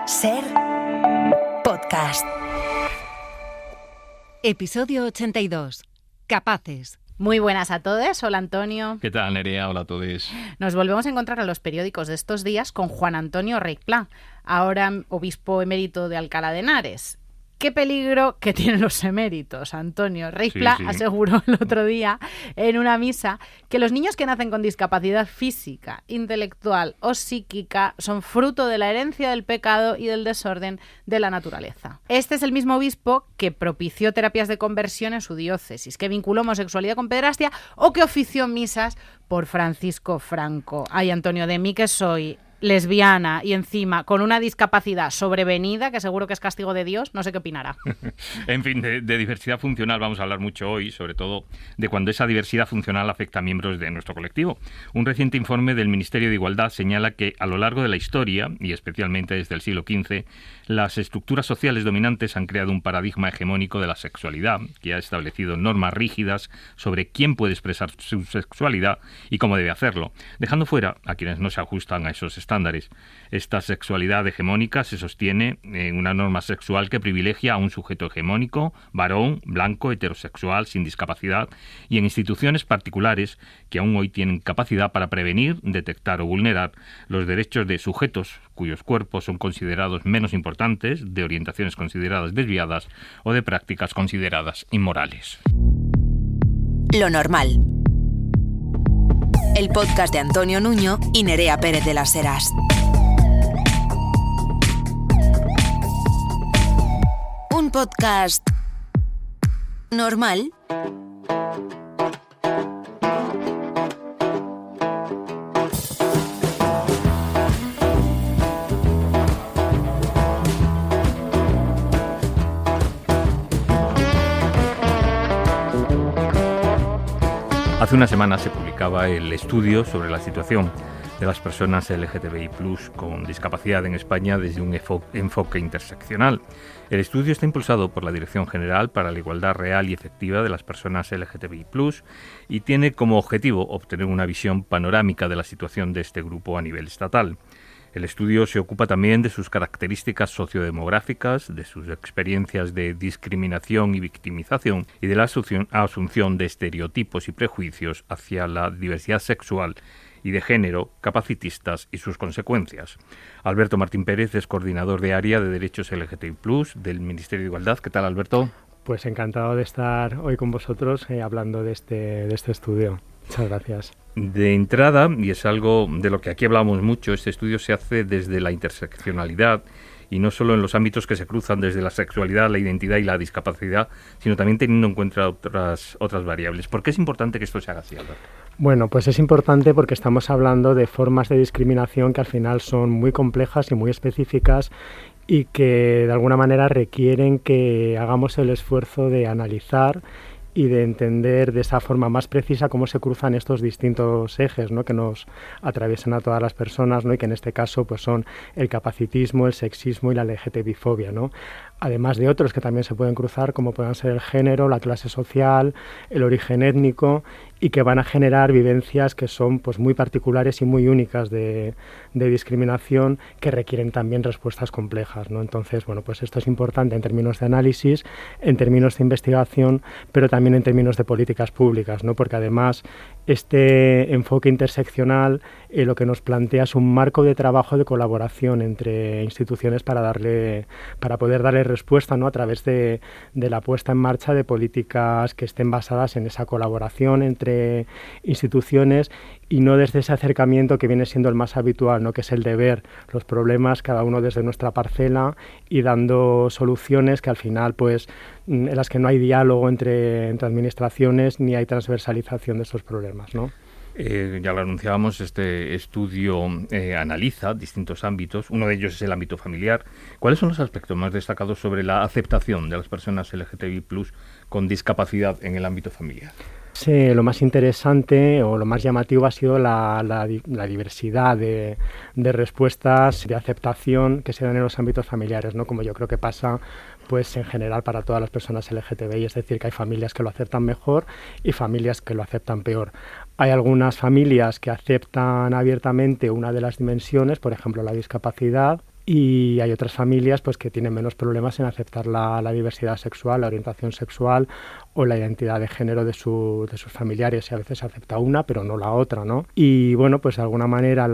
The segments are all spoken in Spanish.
Ser podcast. Episodio 82. Capaces. Muy buenas a todos. Hola, Antonio. ¿Qué tal, Nerea? Hola a todos. Nos volvemos a encontrar en los periódicos de estos días con Juan Antonio Reig-Pla, ahora obispo emérito de Alcalá de Henares. Qué peligro que tienen los eméritos. Antonio Reig-Pla aseguró el otro día en una misa que los niños que nacen con discapacidad física, intelectual o psíquica son fruto de la herencia del pecado y del desorden de la naturaleza. Este es el mismo obispo que propició terapias de conversión en su diócesis, que vinculó homosexualidad con pederastia o que ofició misas por Francisco Franco. Ay, Antonio, de mí que soy lesbiana y encima con una discapacidad sobrevenida, que seguro que es castigo de Dios, no sé qué opinará. En fin, de diversidad funcional vamos a hablar mucho hoy, sobre todo de cuando esa diversidad funcional afecta a miembros de nuestro colectivo. Un reciente informe del Ministerio de Igualdad señala que a lo largo de la historia, y especialmente desde el siglo XV, las estructuras sociales dominantes han creado un paradigma hegemónico de la sexualidad, que ha establecido normas rígidas sobre quién puede expresar su sexualidad y cómo debe hacerlo, dejando fuera a quienes no se ajustan a esos estándares. Esta sexualidad hegemónica se sostiene en una norma sexual que privilegia a un sujeto hegemónico, varón, blanco, heterosexual, sin discapacidad, y en instituciones particulares que aún hoy tienen capacidad para prevenir, detectar o vulnerar los derechos de sujetos cuyos cuerpos son considerados menos importantes, de orientaciones consideradas desviadas o de prácticas consideradas inmorales. Lo normal. El podcast de Antonio Nuño y Nerea Pérez de las Heras. Un podcast normal. Hace una semana se publicaba el estudio sobre la situación de las personas LGTBI+ con discapacidad en España desde un enfoque interseccional. El estudio está impulsado por la Dirección General para la Igualdad Real y Efectiva de las Personas LGTBI+ y tiene como objetivo obtener una visión panorámica de la situación de este grupo a nivel estatal. El estudio se ocupa también de sus características sociodemográficas, de sus experiencias de discriminación y victimización y de la asunción de estereotipos y prejuicios hacia la diversidad sexual y de género capacitistas y sus consecuencias. Alberto Martín Pérez es coordinador de área de derechos LGTBI+ del Ministerio de Igualdad. ¿Qué tal, Alberto? Pues encantado de estar hoy con vosotros hablando de este estudio. Muchas gracias. De entrada, y es algo de lo que aquí hablamos mucho, este estudio se hace desde la interseccionalidad y no solo en los ámbitos que se cruzan desde la sexualidad, la identidad y la discapacidad, sino también teniendo en cuenta otras variables. ¿Por qué es importante que esto se haga así, Alberto? Bueno, pues es importante porque estamos hablando de formas de discriminación que al final son muy complejas y muy específicas y que de alguna manera requieren que hagamos el esfuerzo de analizar y de entender de esa forma más precisa cómo se cruzan estos distintos ejes, ¿no?, que nos atraviesan a todas las personas, ¿no?, y que en este caso pues son el capacitismo, el sexismo y la LGTBI-fobia, ¿no?, además de otros que también se pueden cruzar, como puedan ser el género, la clase social, el origen étnico, y que van a generar vivencias que son pues muy particulares y muy únicas de discriminación, que requieren también respuestas complejas, ¿no? Entonces, bueno, pues esto es importante en términos de análisis, en términos de investigación, pero también en términos de políticas públicas, ¿no? Porque además este enfoque interseccional lo que nos plantea es un marco de trabajo de colaboración entre instituciones para poder darle respuesta, ¿no?, a través de la puesta en marcha de políticas que estén basadas en esa colaboración entre instituciones y no desde ese acercamiento que viene siendo el más habitual, ¿no?, que es el de ver los problemas cada uno desde nuestra parcela y dando soluciones que al final pues en las que no hay diálogo entre administraciones ni hay transversalización de estos problemas, ¿no? Ya lo anunciábamos, este estudio analiza distintos ámbitos, uno de ellos es el ámbito familiar. ¿Cuáles son los aspectos más destacados sobre la aceptación de las personas LGTBI+ con discapacidad en el ámbito familiar? Sí, lo más interesante o lo más llamativo ha sido la diversidad de respuestas de aceptación que se dan en los ámbitos familiares, ¿no? Como yo creo que pasa pues en general para todas las personas LGTBI, es decir, que hay familias que lo aceptan mejor y familias que lo aceptan peor. Hay algunas familias que aceptan abiertamente una de las dimensiones, por ejemplo la discapacidad, y hay otras familias pues que tienen menos problemas en aceptar la diversidad sexual, la orientación sexual o la identidad de género de sus familiares, y a veces se acepta una pero no la otra, ¿no? Y bueno, pues de alguna manera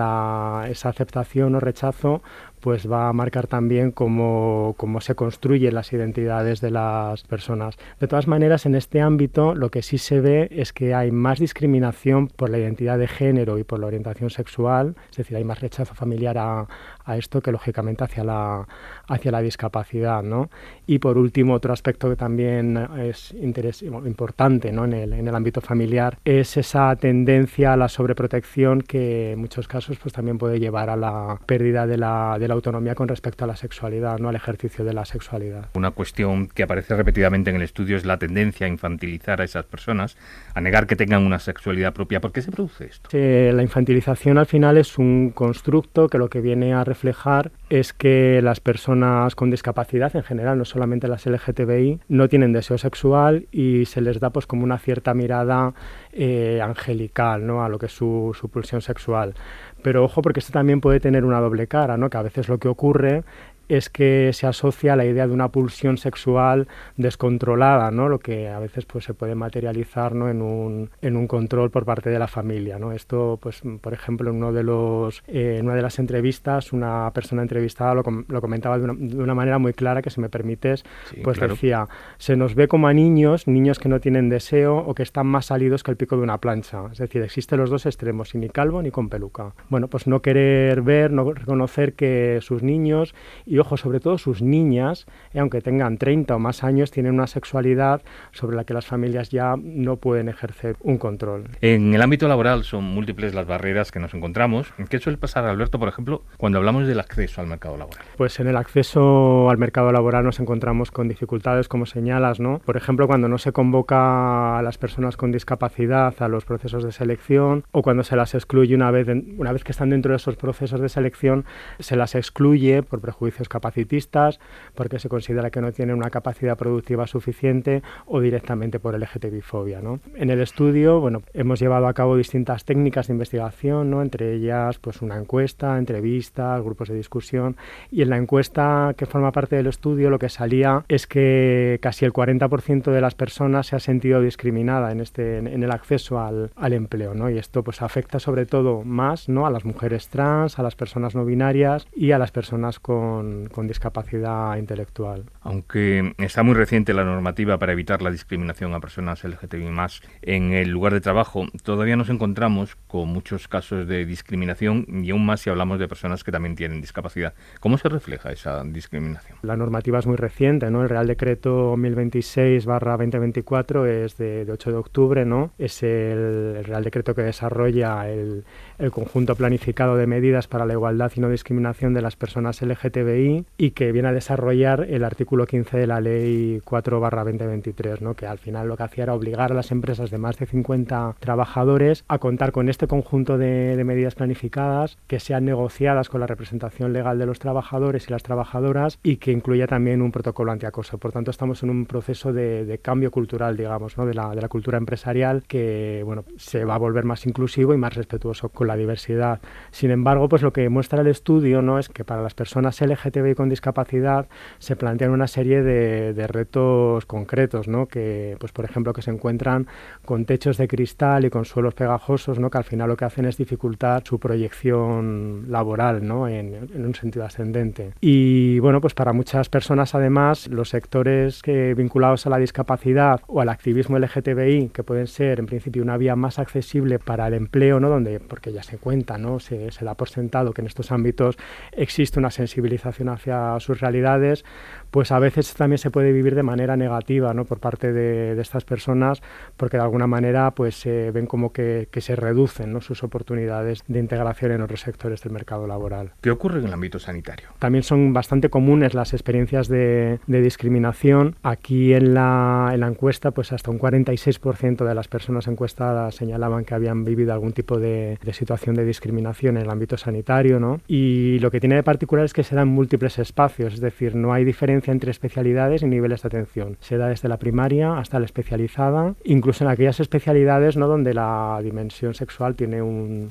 esa aceptación o rechazo pues va a marcar también cómo se construyen las identidades de las personas. De todas maneras, en este ámbito lo que sí se ve es que hay más discriminación por la identidad de género y por la orientación sexual, es decir, hay más rechazo familiar a esto que lógicamente hacia la discapacidad, ¿no? Y por último, otro aspecto que también es importante, ¿no? en el ámbito familiar es esa tendencia a la sobreprotección que en muchos casos pues también puede llevar a la pérdida de la autonomía con respecto a la sexualidad, ¿no? Al ejercicio de la sexualidad. Una cuestión que aparece repetidamente en el estudio es la tendencia a infantilizar a esas personas, a negar que tengan una sexualidad propia. ¿Por qué se produce esto? La infantilización al final es un constructo que lo que viene a reflejar es que las personas con discapacidad en general, no solamente las LGTBI, no tienen deseo sexual y se les da pues como una cierta mirada angelical, ¿no? A lo que es su pulsión sexual. Pero ojo, porque esto también puede tener una doble cara, ¿no? Que a veces lo que ocurre es que se asocia a la idea de una pulsión sexual descontrolada, ¿no? Lo que a veces pues se puede materializar, ¿no? en un control por parte de la familia, ¿no? Esto, pues, por ejemplo, en una de las entrevistas, una persona entrevistada lo comentaba de una manera muy clara, que si me permites, sí, pues claro. Decía, se nos ve como a niños que no tienen deseo o que están más salidos que el pico de una plancha. Es decir, existen los dos extremos, y ni calvo ni con peluca. Bueno, pues no querer ver, no reconocer que sus niños y ojo, sobre todo sus niñas, aunque tengan 30 o más años, tienen una sexualidad sobre la que las familias ya no pueden ejercer un control. En el ámbito laboral son múltiples las barreras que nos encontramos. ¿Qué suele pasar, Alberto, por ejemplo, cuando hablamos del acceso al mercado laboral? Pues en el acceso al mercado laboral nos encontramos con dificultades, como señalas, ¿no? Por ejemplo, cuando no se convoca a las personas con discapacidad a los procesos de selección, o cuando se las excluye una vez que están dentro de esos procesos de selección, se las excluye por prejuicios capacitistas, porque se considera que no tienen una capacidad productiva suficiente, o directamente por LGTBI-fobia, ¿no? En el estudio, bueno, hemos llevado a cabo distintas técnicas de investigación, ¿no? Entre ellas, pues una encuesta, entrevistas, grupos de discusión, y en la encuesta que forma parte del estudio lo que salía es que casi el 40% de las personas se ha sentido discriminada en el acceso al empleo, ¿no? Y esto pues afecta sobre todo más, ¿no? A las mujeres trans, a las personas no binarias y a las personas con discapacidad intelectual. Aunque está muy reciente la normativa para evitar la discriminación a personas LGTBI+, en el lugar de trabajo, todavía nos encontramos con muchos casos de discriminación, y aún más si hablamos de personas que también tienen discapacidad. ¿Cómo se refleja esa discriminación? La normativa es muy reciente, ¿no? El Real Decreto 1026/2024 es de 8 de octubre, ¿no? Es el Real Decreto que desarrolla el conjunto planificado de medidas para la igualdad y no discriminación de las personas LGTBI, y que viene a desarrollar el artículo 15 de la Ley 4/2023, ¿no? Que al final lo que hacía era obligar a las empresas de más de 50 trabajadores a contar con este conjunto de medidas planificadas que sean negociadas con la representación legal de los trabajadores y las trabajadoras, y que incluya también un protocolo antiacoso. Por tanto, estamos en un proceso de cambio cultural, digamos, ¿no? de la cultura empresarial, que bueno, se va a volver más inclusivo y más respetuoso con la diversidad. Sin embargo, pues lo que muestra el estudio, ¿no? Es que para las personas LGTBI con discapacidad se plantean una serie de retos concretos, ¿no? Que, pues por ejemplo, que se encuentran con techos de cristal y con suelos pegajosos, ¿no? Que al final lo que hacen es dificultar su proyección laboral, ¿no? En un sentido ascendente. Y bueno, pues para muchas personas además los sectores vinculados a la discapacidad o al activismo LGTBI, que pueden ser en principio una vía más accesible para el empleo, ¿no? Porque ya se cuenta, ¿no? Se da por sentado que en estos ámbitos existe una sensibilización hacia sus realidades, pues a veces también se puede vivir de manera negativa, ¿no? Por parte de estas personas, porque de alguna manera pues se ven como que se reducen, ¿no? Sus oportunidades de integración en otros sectores del mercado laboral. ¿Qué ocurre en el ámbito sanitario? También son bastante comunes las experiencias de discriminación. Aquí en la encuesta, pues hasta un 46% de las personas encuestadas señalaban que habían vivido algún tipo de situación de discriminación en el ámbito sanitario, ¿no? Y lo que tiene de particular es que se da en múltiples espacios, es decir, no hay diferencia entre especialidades y niveles de atención. Se da desde la primaria hasta la especializada, incluso en aquellas especialidades, ¿no?, donde la dimensión sexual tiene un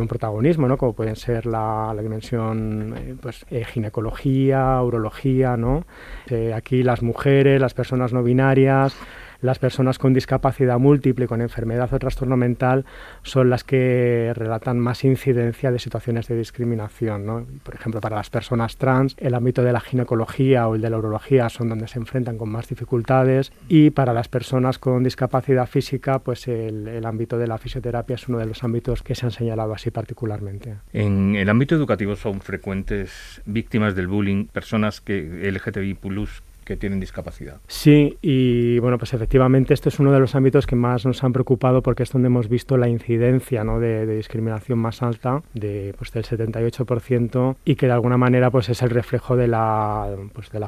protagonismo, ¿no?, como pueden ser la dimensión ginecología, urología, ¿no? Aquí las mujeres, las personas no binarias, las personas con discapacidad múltiple, con enfermedad o trastorno mental, son las que relatan más incidencia de situaciones de discriminación, ¿no? Por ejemplo, para las personas trans, el ámbito de la ginecología o el de la urología son donde se enfrentan con más dificultades, y para las personas con discapacidad física, pues el ámbito de la fisioterapia es uno de los ámbitos que se han señalado así particularmente. En el ámbito educativo son frecuentes víctimas del bullying personas que LGTBI+, que tienen discapacidad. Sí, y bueno, pues efectivamente este es uno de los ámbitos que más nos han preocupado, porque es donde hemos visto la incidencia, ¿no?, de discriminación más alta, del 78%, y que de alguna manera pues es el reflejo de la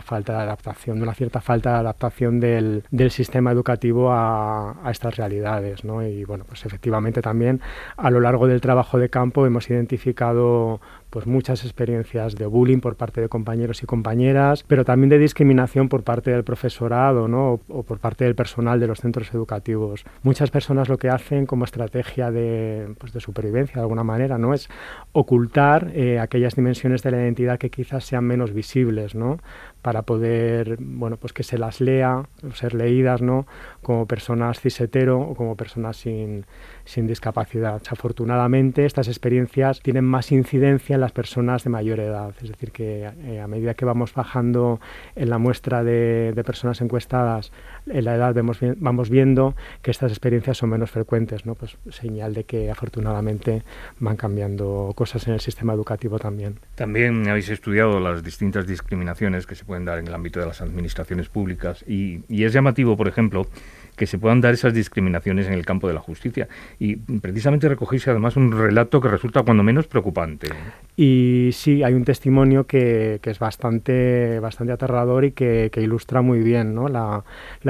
falta de adaptación, de una cierta falta de adaptación del sistema educativo a estas realidades, ¿no? Y bueno, pues efectivamente también a lo largo del trabajo de campo hemos identificado pues muchas experiencias de bullying por parte de compañeros y compañeras, pero también de discriminación por parte del profesorado, ¿no?, o por parte del personal de los centros educativos. Muchas personas lo que hacen como estrategia de supervivencia de alguna manera, ¿no?, es ocultar aquellas dimensiones de la identidad que quizás sean menos visibles, ¿no?, para poder, que se las lea o ser leídas, ¿no?, como personas cis-hetero o como personas sin discapacidad. Afortunadamente, estas experiencias tienen más incidencia en las personas de mayor edad, es decir, que a medida que vamos bajando en la muestra de personas encuestadas en la edad, vamos viendo que estas experiencias son menos frecuentes, ¿no? Pues señal de que afortunadamente van cambiando cosas en el sistema educativo también. También habéis estudiado las distintas discriminaciones que se pueden dar en el ámbito de las administraciones públicas y es llamativo, por ejemplo, que se puedan dar esas discriminaciones en el campo de la justicia. Y precisamente recogéis además un relato que resulta cuando menos preocupante. Y sí, hay un testimonio que es bastante aterrador y que ilustra muy bien, ¿no?, la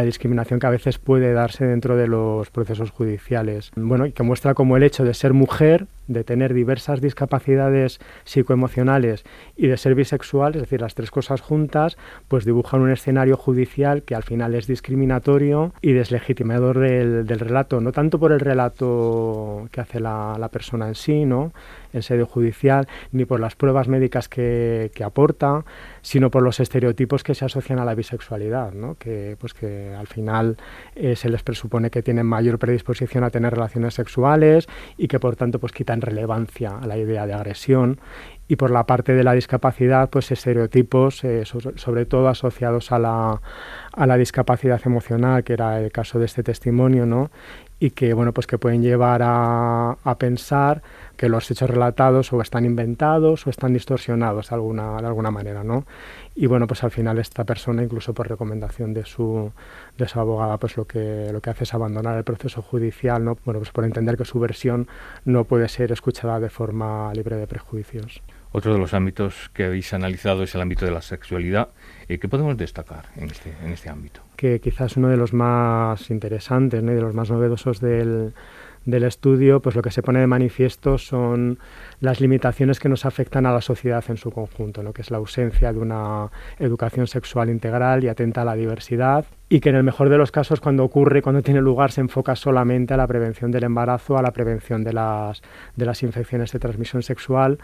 discriminación que a veces puede darse dentro de los procesos judiciales. Bueno, y que muestra cómo el hecho de ser mujer, de tener diversas discapacidades psicoemocionales y de ser bisexual, es decir, las tres cosas juntas, pues dibujan un escenario judicial que al final es discriminatorio y deslegitimador del relato, no tanto por el relato que hace la persona en sí, ¿no?, en sede judicial, ni por las pruebas médicas que aporta, sino por los estereotipos que se asocian a la bisexualidad, ¿no?, que al final se les presupone que tienen mayor predisposición a tener relaciones sexuales y que por tanto pues quitan relevancia a la idea de agresión. Y por la parte de la discapacidad, pues estereotipos sobre todo asociados a la discapacidad emocional, que era el caso de este testimonio, ¿no?, y que que pueden llevar a pensar que los hechos relatados o están inventados o están distorsionados de alguna manera, ¿no? Y pues al final esta persona, incluso por recomendación de su abogada, pues lo que hace es abandonar el proceso judicial, ¿no? Pues por entender que su versión no puede ser escuchada de forma libre de prejuicios. Otro de los ámbitos que habéis analizado es el ámbito de la sexualidad. ¿Qué podemos destacar en este ámbito? Que quizás uno de los más interesantes, ¿no?, y de los más novedosos del estudio, pues lo que se pone de manifiesto son las limitaciones que nos afectan a la sociedad en su conjunto, ¿no?, que es la ausencia de una educación sexual integral y atenta a la diversidad, y que en el mejor de los casos, cuando tiene lugar, se enfoca solamente a la prevención del embarazo, a la prevención de las infecciones de transmisión sexual,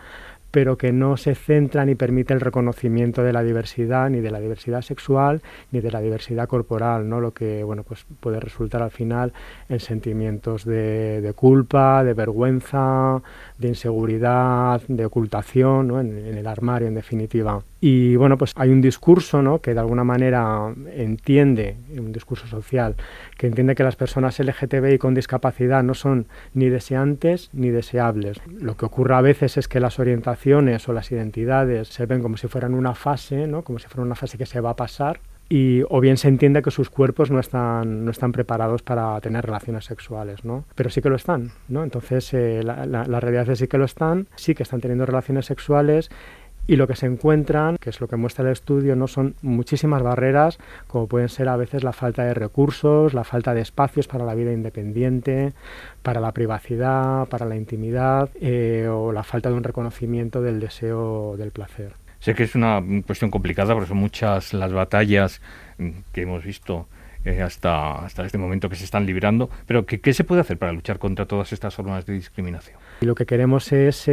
pero que no se centra ni permite el reconocimiento de la diversidad, ni de la diversidad sexual, ni de la diversidad corporal, ¿no?, lo que pues puede resultar al final en sentimientos de culpa, de vergüenza, de inseguridad, de ocultación, ¿no?, en el armario, en definitiva. Y pues hay un discurso, ¿no?, que de alguna manera entiende, un discurso social, que entiende que las personas LGTBI con discapacidad no son ni deseantes ni deseables. Lo que ocurre a veces es que las orientaciones o las identidades se ven como si fueran una fase, ¿no?, como si fuera una fase que se va a pasar, o bien se entiende que sus cuerpos no están preparados para tener relaciones sexuales, ¿no? Pero sí que lo están, ¿no? Entonces la realidad es sí que están teniendo relaciones sexuales. Y lo que se encuentran, que es lo que muestra el estudio, no son muchísimas barreras, como pueden ser a veces la falta de recursos, la falta de espacios para la vida independiente, para la privacidad, para la intimidad, o la falta de un reconocimiento del deseo del placer. Sé que es una cuestión complicada porque son muchas las batallas que hemos visto hasta este momento que se están librando, pero ¿qué se puede hacer para luchar contra todas estas formas de discriminación? Y lo que queremos es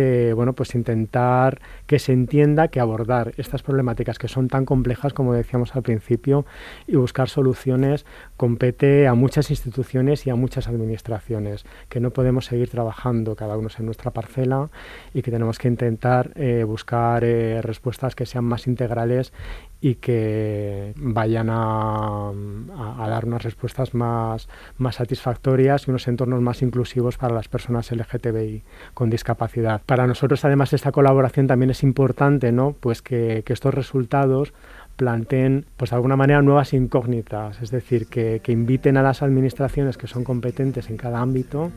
pues intentar que se entienda que abordar estas problemáticas que son tan complejas, como decíamos al principio, y buscar soluciones compete a muchas instituciones y a muchas administraciones, que no podemos seguir trabajando cada uno en nuestra parcela y que tenemos que intentar buscar respuestas que sean más integrales y que vayan a dar unas respuestas más satisfactorias y unos entornos más inclusivos para las personas LGTBI con discapacidad. Para nosotros, además, esta colaboración también es importante, ¿no? Pues que estos resultados planteen, pues de alguna manera, nuevas incógnitas, es decir, que inviten a las administraciones que son competentes en cada ámbito,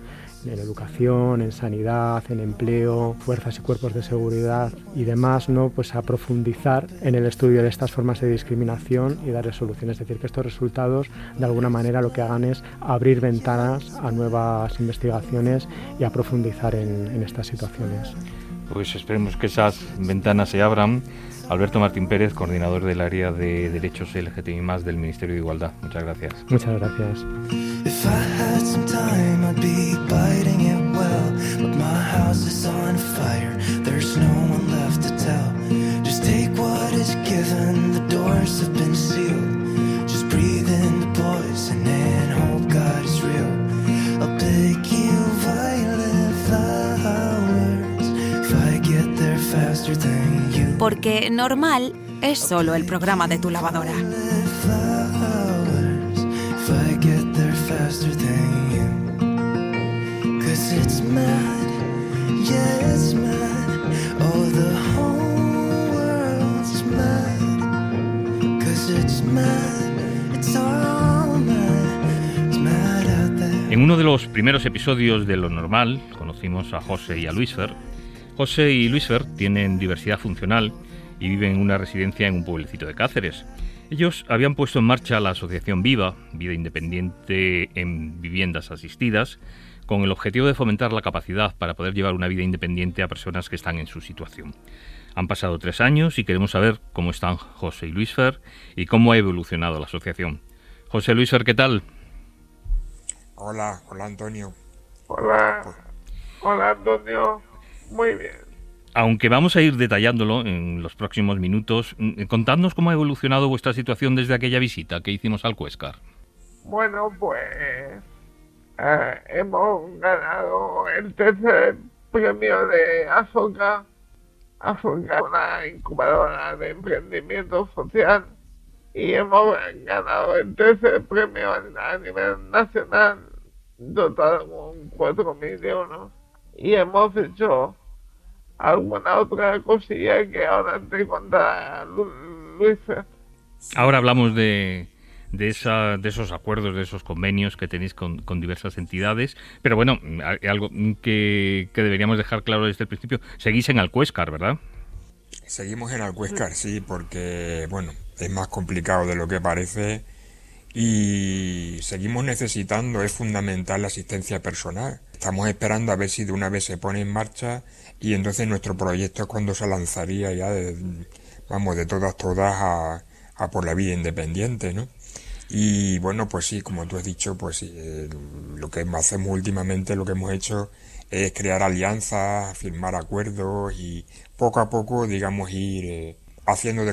en educación, en sanidad, en empleo, fuerzas y cuerpos de seguridad y demás, ¿no? Pues a profundizar en el estudio de estas formas de discriminación y darles soluciones. Es decir, que estos resultados, de alguna manera, lo que hagan es abrir ventanas a nuevas investigaciones y a profundizar en estas situaciones. Pues esperemos que esas ventanas se abran. Alberto Martín Pérez, coordinador del área de derechos LGTBI+, del Ministerio de Igualdad. Muchas gracias. Muchas gracias. If I had some time, I'd be biting it well. But my house is on fire, there's no one left to tell. Just take what is given, the doors have been sealed. Just breathe in the poison and hope God is real. I'll pick you violet flowers if I get there faster than you. Porque Normal es solo el programa de tu lavadora. Faster than you, 'cause it's mad, yeah it's mad, oh the whole world's mad, 'cause it's mad, it's all mad, it's mad out there. En uno de los primeros episodios de Lo Normal conocimos a José y a Luisfer. José y Luisfer tienen diversidad funcional y viven en una residencia en un pueblecito de Cáceres. Ellos habían puesto en marcha la asociación Viva, Vida Independiente en Viviendas Asistidas, con el objetivo de fomentar la capacidad para poder llevar una vida independiente a personas que están en su situación. Han pasado 3 años y queremos saber cómo están José y Luisfer y cómo ha evolucionado la asociación. José, Luisfer, ¿qué tal? Hola Antonio. Hola Antonio, muy bien. Aunque vamos a ir detallándolo en los próximos minutos, contadnos cómo ha evolucionado vuestra situación desde aquella visita que hicimos al Cuéscar. Bueno, pues hemos ganado el tercer premio de Asoka, una incubadora de emprendimiento social, y hemos ganado el tercer premio a nivel nacional, dotado con 4.000 euros, y hemos hecho alguna otra cosilla que ahora te contará Luis. Ahora hablamos de esos acuerdos, de esos convenios que tenéis con diversas entidades, pero bueno, algo que deberíamos dejar claro desde el principio, seguís en Alcuéscar, ¿verdad? Seguimos en Alcuéscar, sí, porque bueno, es más complicado de lo que parece y seguimos necesitando, es fundamental la asistencia personal. Estamos esperando a ver si de una vez se pone en marcha y entonces nuestro proyecto es cuando se lanzaría ya de todas a por la vida independiente, ¿no? Y bueno, pues sí, como tú has dicho, pues sí, lo que hacemos últimamente, lo que hemos hecho es crear alianzas, firmar acuerdos y poco a poco, digamos, ir haciendo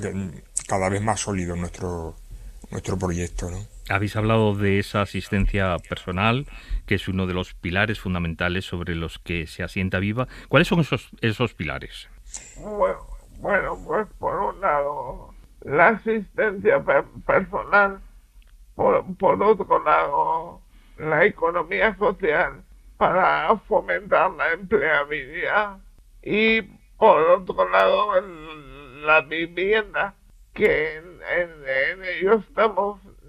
cada vez más sólido nuestro proyecto, ¿no? Habéis hablado de esa asistencia personal, que es uno de los pilares fundamentales sobre los que se asienta Viva. ¿Cuáles son esos pilares? Bueno, pues por un lado, la asistencia personal, por otro lado, la economía social para fomentar la empleabilidad y por otro lado, la vivienda, que en ello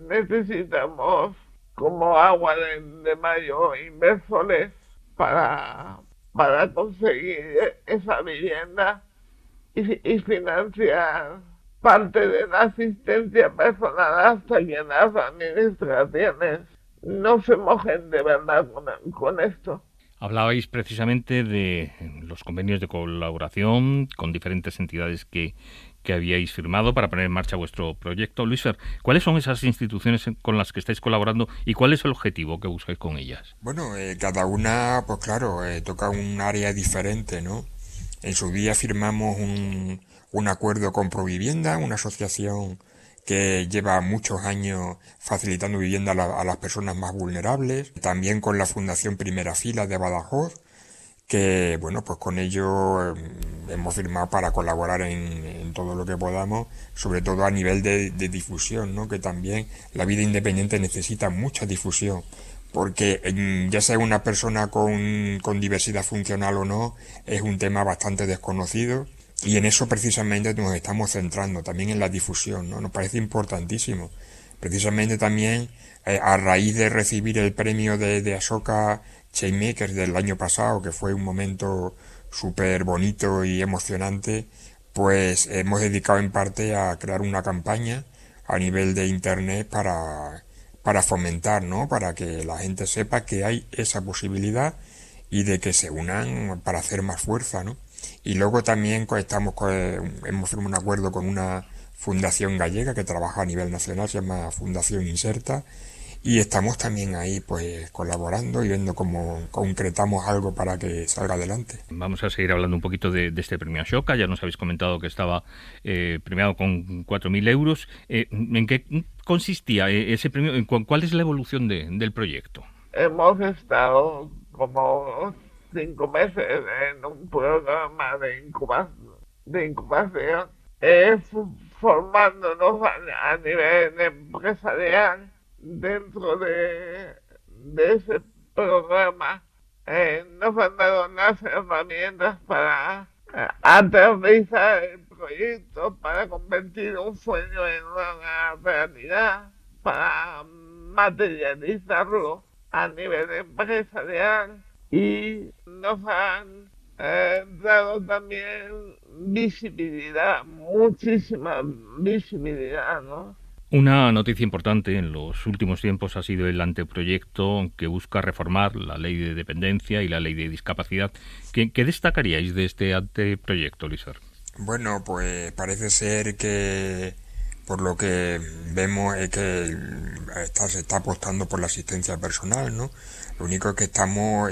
necesitamos como agua de mayo inversores para conseguir esa vivienda y financiar parte de la asistencia personal hasta que las administraciones no se mojen de verdad con esto. Hablabais precisamente de los convenios de colaboración con diferentes entidades que que habíais firmado para poner en marcha vuestro proyecto. Luis Fer, ¿cuáles son esas instituciones con las que estáis colaborando y cuál es el objetivo que buscáis con ellas? Bueno, cada una, pues claro, toca un área diferente, ¿no? En su día firmamos un acuerdo con Provivienda, una asociación que lleva muchos años facilitando vivienda a las personas más vulnerables. También con la Fundación Primera Fila de Badajoz, que bueno, pues con ello hemos firmado para colaborar en todo lo que podamos, sobre todo a nivel de difusión, ¿no? Que también la vida independiente necesita mucha difusión, porque ya sea una persona con diversidad funcional o no, es un tema bastante desconocido. Y en eso precisamente nos estamos centrando, también en la difusión, ¿no? Nos parece importantísimo. Precisamente también a raíz de recibir el premio de Ashoka Changemakers del año pasado, que fue un momento súper bonito y emocionante, pues hemos dedicado en parte a crear una campaña a nivel de internet para fomentar, ¿no? Para que la gente sepa que hay esa posibilidad y de que se unan para hacer más fuerza, ¿no? Y luego también hemos firmado un acuerdo con una fundación gallega que trabaja a nivel nacional, se llama Fundación Inserta, y estamos también ahí pues colaborando y viendo cómo concretamos algo para que salga adelante. Vamos a seguir hablando un poquito de este premio Ashoka. Ya nos habéis comentado que estaba premiado con 4.000 euros. ¿En qué consistía ese premio? ¿Cuál es la evolución del proyecto? Hemos estado como 5 meses en un programa de incubación, formándonos a nivel empresarial. Dentro de ese programa nos han dado unas herramientas para aterrizar el proyecto, para convertir un sueño en una realidad, para materializarlo a nivel empresarial, y nos han dado también visibilidad, muchísima visibilidad, ¿no? Una noticia importante en los últimos tiempos ha sido el anteproyecto que busca reformar la ley de dependencia y la ley de discapacidad. ¿Qué destacaríais de este anteproyecto, Luis Fer? Bueno, pues parece ser que por lo que vemos es que se está apostando por la asistencia personal, ¿no? Lo único que estamos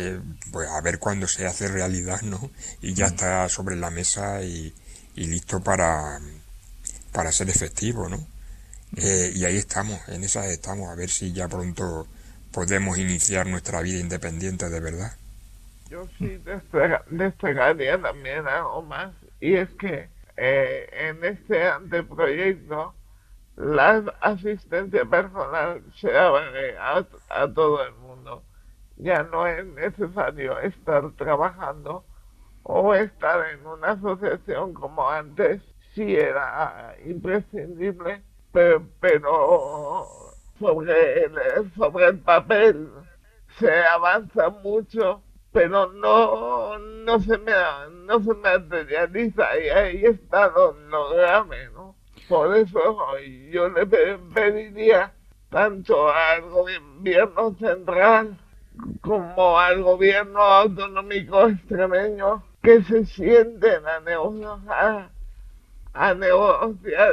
pues a ver cuándo se hace realidad, ¿no? Y ya está sobre la mesa y listo para ser efectivo, ¿no? Y ahí estamos, en esas estamos, a ver si ya pronto podemos iniciar nuestra vida independiente de verdad. Yo sí destacaría también algo más, y es que en este anteproyecto la asistencia personal se abre a todo el mundo. Ya no es necesario estar trabajando o estar en una asociación como antes, sí era imprescindible, pero sobre el papel se avanza mucho, pero no se materializa, y ahí está lo grave, ¿no? Por eso yo le pediría tanto al gobierno central como al gobierno autonómico extremeño que se sienten a negociar,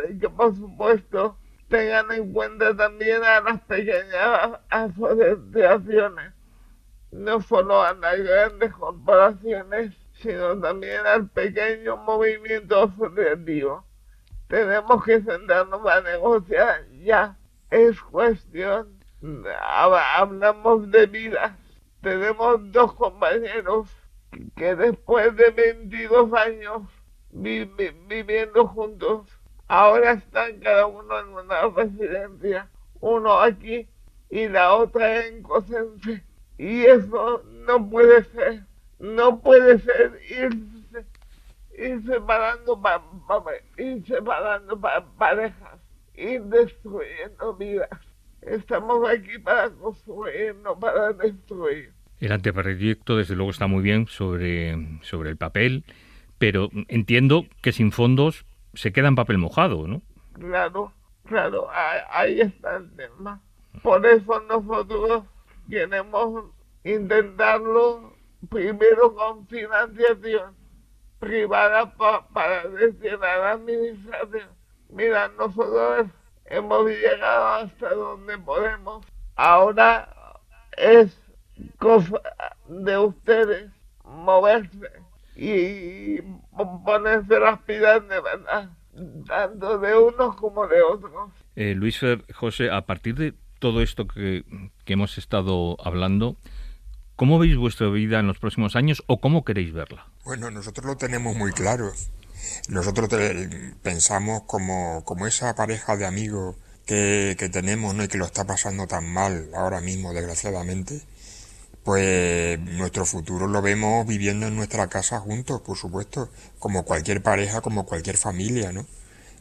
y que por supuesto tengan en cuenta también a las pequeñas asociaciones, no solo a las grandes corporaciones, sino también al pequeño movimiento asociativo. Tenemos que sentarnos a negociar ya, es cuestión, hablamos de vidas. Tenemos 2 compañeros que después de 22 años viviendo juntos, ahora están cada uno en una residencia, uno aquí y la otra en Cosense, y eso no puede ser ir separando parejas, ir destruyendo vidas. Estamos aquí para construir, no para destruir. El anteproyecto, desde luego, está muy bien sobre el papel, pero entiendo que sin fondos se queda en papel mojado, ¿no? Claro, ahí está el tema. Por eso nosotros queremos intentarlo primero con financiación, privada para gestionar la administración. Mira, nosotros hemos llegado hasta donde podemos. Ahora es cosa de ustedes moverse y ponerse las pilas de verdad, tanto de unos como de otros. Luis Fer, José, a partir de todo esto que hemos estado hablando, ¿cómo veis vuestra vida en los próximos años o cómo queréis verla? Bueno, nosotros lo tenemos muy claro. Nosotros pensamos como esa pareja de amigos que tenemos, ¿no? Y que lo está pasando tan mal ahora mismo, desgraciadamente. Pues nuestro futuro lo vemos viviendo en nuestra casa juntos, por supuesto, como cualquier pareja, como cualquier familia, ¿no?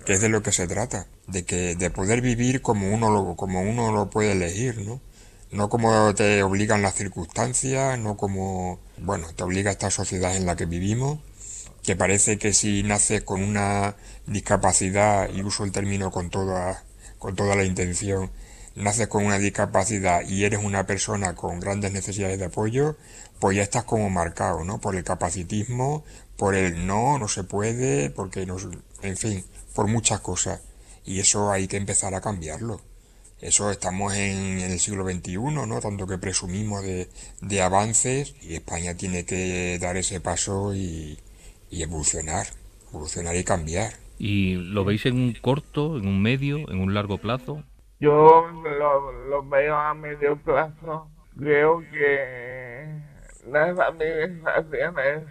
Que es de lo que se trata, de poder vivir como uno lo puede elegir, ¿no? No como te obligan las circunstancias, no como, te obliga esta sociedad en la que vivimos, que parece que si naces con una discapacidad, y uso el término con toda la intención, naces con una discapacidad y eres una persona con grandes necesidades de apoyo, pues ya estás como marcado, ¿no? Por el capacitismo, por el no se puede, porque no, en fin, por muchas cosas. Y eso hay que empezar a cambiarlo. Eso estamos en el siglo XXI, ¿no? Tanto que presumimos de avances, y España tiene que dar ese paso y evolucionar y cambiar. ¿Y lo veis en un corto, en un medio, en un largo plazo? Yo lo veo a medio plazo. Creo que las administraciones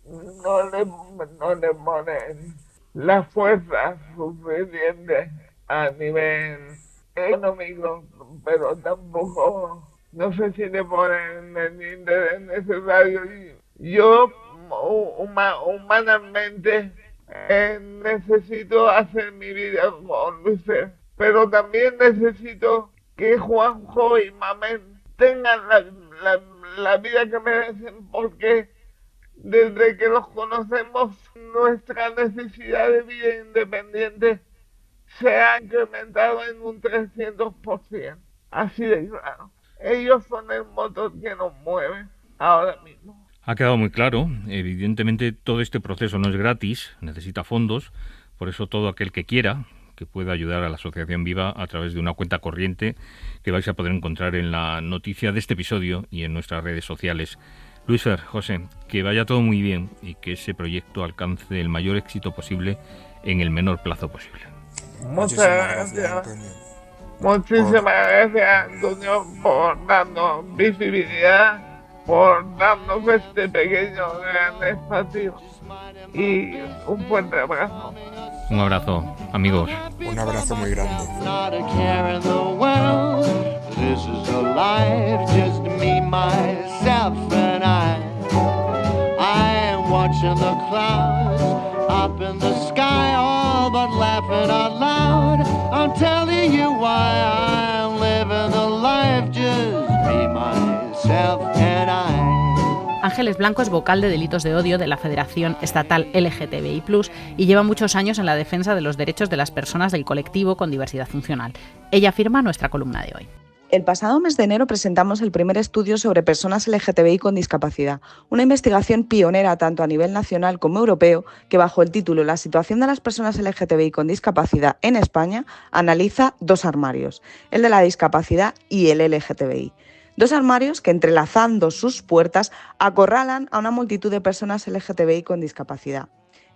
no le ponen la fuerza suficiente a nivel económico, pero tampoco, no sé si le ponen el interés necesario. Yo humanamente necesito hacer mi vida con Luis Fer, pero también necesito que Juanjo y Mamen tengan la vida que merecen, porque desde que los conocemos nuestra necesidad de vida independiente se ha incrementado en un 300%, así de claro. Ellos son el motor que nos mueve ahora mismo. Ha quedado muy claro. Evidentemente todo este proceso no es gratis, necesita fondos, por eso todo aquel que quiera, que pueda ayudar a la Asociación Viva a través de una cuenta corriente que vais a poder encontrar en la noticia de este episodio y en nuestras redes sociales. Luis Fer, José, que vaya todo muy bien y que ese proyecto alcance el mayor éxito posible en el menor plazo posible. Muchas gracias, Antonio. Muchísimas gracias, Antonio, por darnos visibilidad, por darnos este pequeño gran espacio, y un fuerte abrazo. Un abrazo, amigos. Un abrazo muy grande. Watching the clouds up in the sky, all but laughing out loud. I'm telling you why I'm living the life, just me, myself and I. Ángeles Blanco es vocal de delitos de odio de la Federación Estatal LGTBI+, y lleva muchos años en la defensa de los derechos de las personas del colectivo con diversidad funcional. Ella firma nuestra columna de hoy. El pasado mes de enero presentamos el primer estudio sobre personas LGTBI con discapacidad, una investigación pionera tanto a nivel nacional como europeo que bajo el título La situación de las personas LGTBI con discapacidad en España analiza dos armarios, el de la discapacidad y el LGTBI. Dos armarios que, entrelazando sus puertas, acorralan a una multitud de personas LGTBI con discapacidad.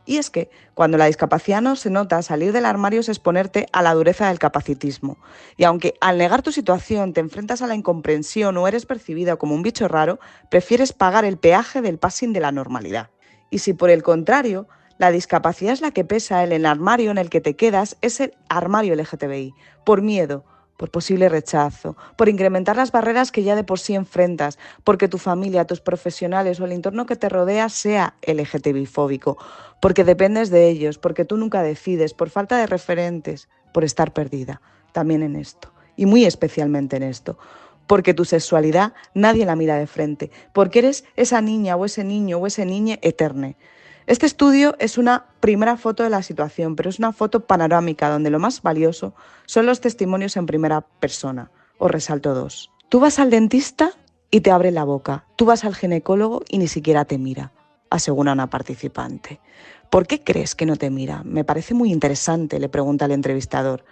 Y es que, cuando la discapacidad no se nota, salir del armario es exponerte a la dureza del capacitismo. Y aunque al negar tu situación te enfrentas a la incomprensión o eres percibida como un bicho raro, prefieres pagar el peaje del passing de la normalidad. Y si por el contrario, la discapacidad es la que pesa, el armario en el que te quedas es el armario LGTBI, por miedo, por posible rechazo, por incrementar las barreras que ya de por sí enfrentas, porque tu familia, tus profesionales o el entorno que te rodea sea LGTBI-fóbico, porque dependes de ellos, porque tú nunca decides, por falta de referentes, por estar perdida, también en esto, y muy especialmente en esto, porque tu sexualidad nadie la mira de frente, porque eres esa niña o ese niño o ese niñe eterne. Este estudio es una primera foto de la situación, pero es una foto panorámica donde lo más valioso son los testimonios en primera persona. Os resalto dos. Tú vas al dentista y te abre la boca. Tú vas al ginecólogo y ni siquiera te mira. asegura una participante. ¿Por qué crees que no te mira? Me parece muy interesante, le pregunta el entrevistador.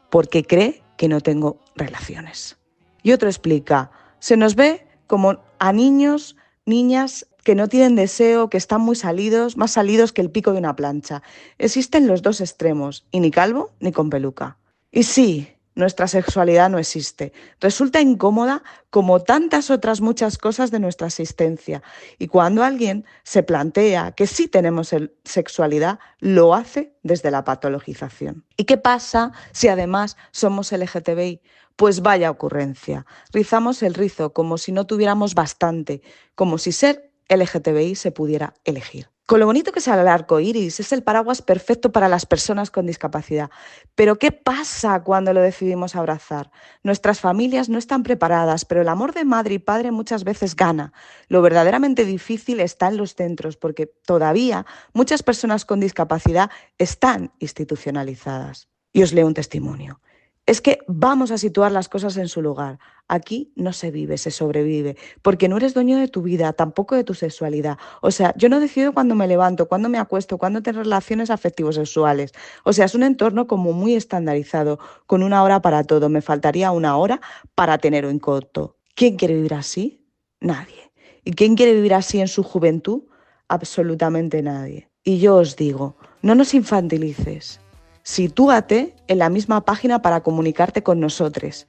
Porque cree que no tengo relaciones. Y otro explica, se nos ve como a niños, niñas que no tienen deseo, que están muy salidos, más salidos que el pico de una plancha. Existen los dos extremos, y ni calvo ni con peluca. Y sí, nuestra sexualidad no existe. Resulta incómoda como tantas otras muchas cosas de nuestra existencia. Y cuando alguien se plantea que sí tenemos sexualidad, lo hace desde la patologización. ¿Y qué pasa si además somos LGTBI? Pues vaya ocurrencia. Rizamos el rizo como si no tuviéramos bastante, como si ser LGTBI se pudiera elegir. Con lo bonito que es el arco iris, es el paraguas perfecto para las personas con discapacidad. Pero ¿qué pasa cuando lo decidimos abrazar? Nuestras familias no están preparadas, pero el amor de madre y padre muchas veces gana. Lo verdaderamente difícil está en los centros, porque todavía muchas personas con discapacidad están institucionalizadas. Y os leo un testimonio. Es que vamos a situar las cosas en su lugar. Aquí no se vive, se sobrevive, porque no eres dueño de tu vida, tampoco de tu sexualidad. O sea, yo no decido cuándo me levanto, cuándo me acuesto, cuándo tengo relaciones afectivos sexuales. O sea, es un entorno como muy estandarizado, con una hora para todo. Me faltaría una hora para tener un coto. ¿Quién quiere vivir así? Nadie. ¿Y quién quiere vivir así en su juventud? Absolutamente nadie. Y yo os digo, no nos infantilices. Sitúate en la misma página para comunicarte con nosotros.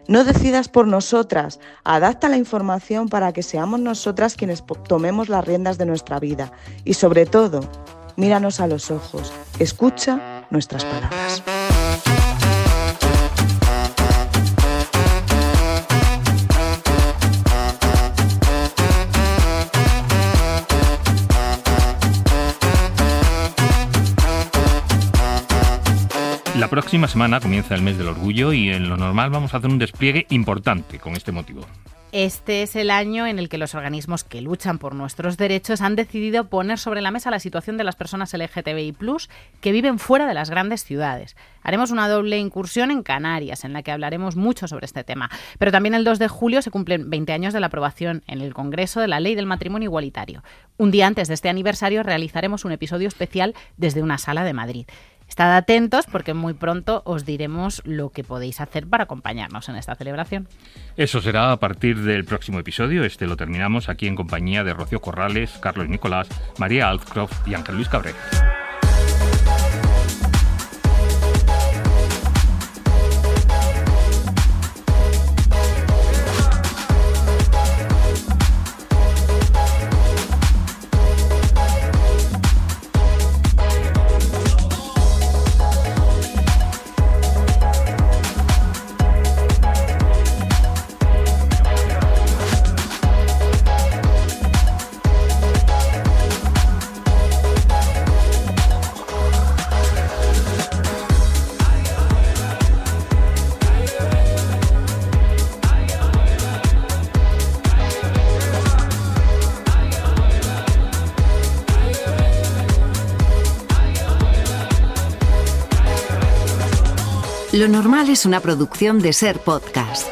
No decidas por nosotras, adapta la información para que seamos nosotras quienes tomemos las riendas de nuestra vida. Y sobre todo, míranos a los ojos, escucha nuestras palabras. La próxima semana comienza el mes del orgullo y en lo normal vamos a hacer un despliegue importante con este motivo. Este es el año en el que los organismos que luchan por nuestros derechos han decidido poner sobre la mesa la situación de las personas LGTBI+, que viven fuera de las grandes ciudades. Haremos una doble incursión en Canarias, en la que hablaremos mucho sobre este tema. Pero también el 2 de julio se cumplen 20 años de la aprobación en el Congreso de la Ley del Matrimonio Igualitario. Un día antes de este aniversario realizaremos un episodio especial desde una sala de Madrid. Estad atentos porque muy pronto os diremos lo que podéis hacer para acompañarnos en esta celebración. Eso será a partir del próximo episodio. Este lo terminamos aquí en compañía de Rocío Corrales, Carlos Nicolás, María Altcroft y Ángel Luis Cabrera. Lo normal es una producción de Ser Podcast.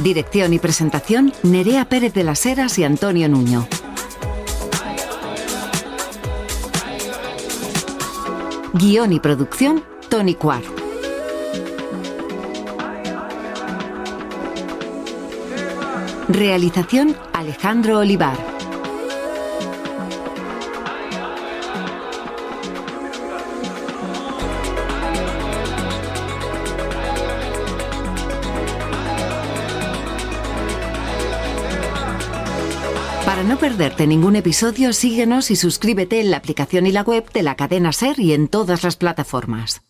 Dirección y presentación, Nerea Pérez de las Heras y Antonio Nuño. Guión y producción, Tony Cuar. Realización, Alejandro Olivar. Para no perderte ningún episodio, síguenos y suscríbete en la aplicación y la web de la cadena SER y en todas las plataformas.